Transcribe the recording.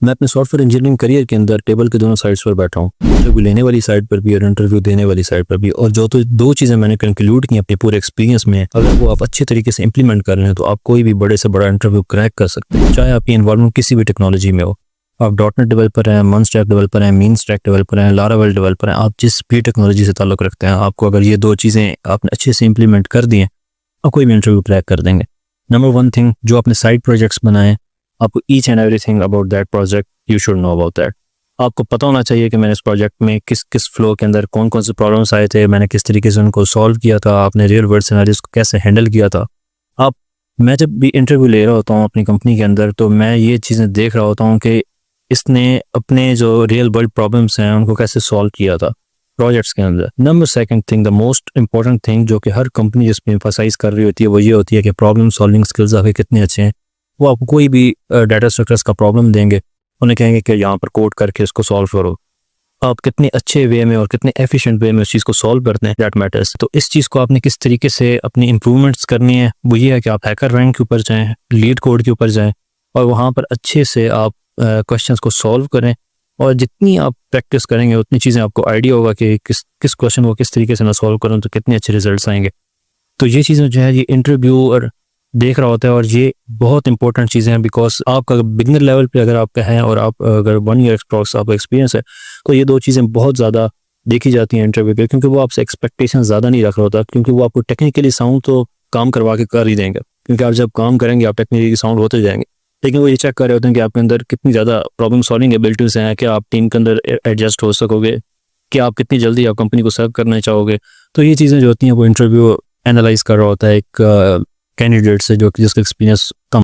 मैं अपने software engineering career के अंदर टेबल के दोनों साइड्स पर बैठा हूँ, इंटरव्यू लेने वाली साइड पर भी और इंटरव्यू देने वाली साइड पर भी। और जो तो दो चीज़ें मैंने कंक्लूड की अपने पूरे एक्सपीरियंस में, अगर वो आप अच्छे तरीके से इंप्लीमेंट कर रहे हैं तो आप कोई भी बड़े से बड़ा इंटरव्यू क्रैक कर सकते हैं, चाहे आपकी इन्वॉल्वमेंट किसी भी टेक्नोलॉजी में हो। आप डॉटनेट डेवलपर हैं, मन स्टैक डेवलपर हैं, मीन स्टैक डेवलपर हैं, लारावेल डेवलपर हैं, आप जिस भी टेक्नोलॉजी से ताल्लुक़ रखते हैं, आपको अगर ये दो चीज़ें आपने अच्छे से इंप्लीमेंट कर दी हैं, आप कोई भी इंटरव्यू क्रैक कर देंगे। नंबर वन थिंग, जो आपने साइड प्रोजेक्ट्स बनाए, आपको each and everything about that project you should know about that. आपको पता होना चाहिए कि मैंने इस प्रोजेक्ट में किस किस फ्लो के अंदर कौन कौन से प्रॉब्लम्स आए थे, मैंने किस तरीके से उनको सॉल्व किया था, आपने रियल वर्ल्ड सिनेरियोस को कैसे हैंडल किया था। मैं जब भी इंटरव्यू ले रहा होता हूँ अपनी कंपनी के अंदर, तो मैं ये चीज़ें देख रहा होता हूँ कि इसने अपने जो रियल वर्ल्ड प्रॉब्लम्स हैं उनको कैसे सॉल्व किया था प्रोजेक्ट्स के अंदर। Number second thing, the most important thing जो कि हर कंपनी जिसमें एम्फसाइज कर रही होती है, वो ये होती है कि प्रॉब्लम सॉल्विंग स्किल्स आपके कितने अच्छे हैं। वो आपको कोई भी डाटा स्ट्रक्चर्स का प्रॉब्लम देंगे, उन्हें कहेंगे कि यहाँ पर कोड करके इसको सॉल्व करो। आप कितने अच्छे वे में और कितने एफिशिएंट वे में उस चीज़ को सॉल्व करते हैं, दैट मैटर्स। तो इस चीज़ को आपने किस तरीके से अपनी इंप्रूवमेंट्स करनी है, वो ये है कि आप हैकर रैंक के ऊपर जाएँ, लीड कोड के ऊपर जाएँ और वहाँ पर अच्छे से आप क्वेश्चंस को सॉल्व करें। और जितनी आप प्रैक्टिस करेंगे उतनी चीज़ें आपको आइडिया होगा कि किस क्वेश्चन को किस तरीके से मैं सॉल्व करूँ तो कितने अच्छे रिजल्ट्स आएंगे। तो ये चीज़ें जो है ये इंटरव्यूअर देख रहा होता है और ये बहुत इंपॉर्टेंट चीज़ें हैं, बिकॉज आपका बिगनर लेवल पे अगर आपका है और आप अगर 1 ईयर एक्सप्रोक्स आपका एक्सपीरियंस है, तो ये दो चीज़ें बहुत ज़्यादा देखी जाती हैं इंटरव्यू पे, क्योंकि वो आपसे एक्सपेक्टेशन ज़्यादा नहीं रख रहा होता, क्योंकि वो आपको टेक्निकली साउंड तो काम करवा के कर ही देंगे, क्योंकि आप जब काम करेंगे आप टेक्निकली साउंड होते जाएंगे। लेकिन वो ये चेक कर रहे होते हैं कि आपके अंदर कितनी ज़्यादा प्रॉब्लम सॉल्विंग एबिलिटीज हैं, कि आप टीम के अंदर एडजस्ट हो सकोगे, कि आप कितनी जल्दी आप कंपनी को सर्व करना चाहोगे। तो ये चीज़ें जो होती हैं वो इंटरव्यू एनालाइज कर रहा होता है एक कैंडिडेट से जो कि जिसका एक्सपीरियंस कम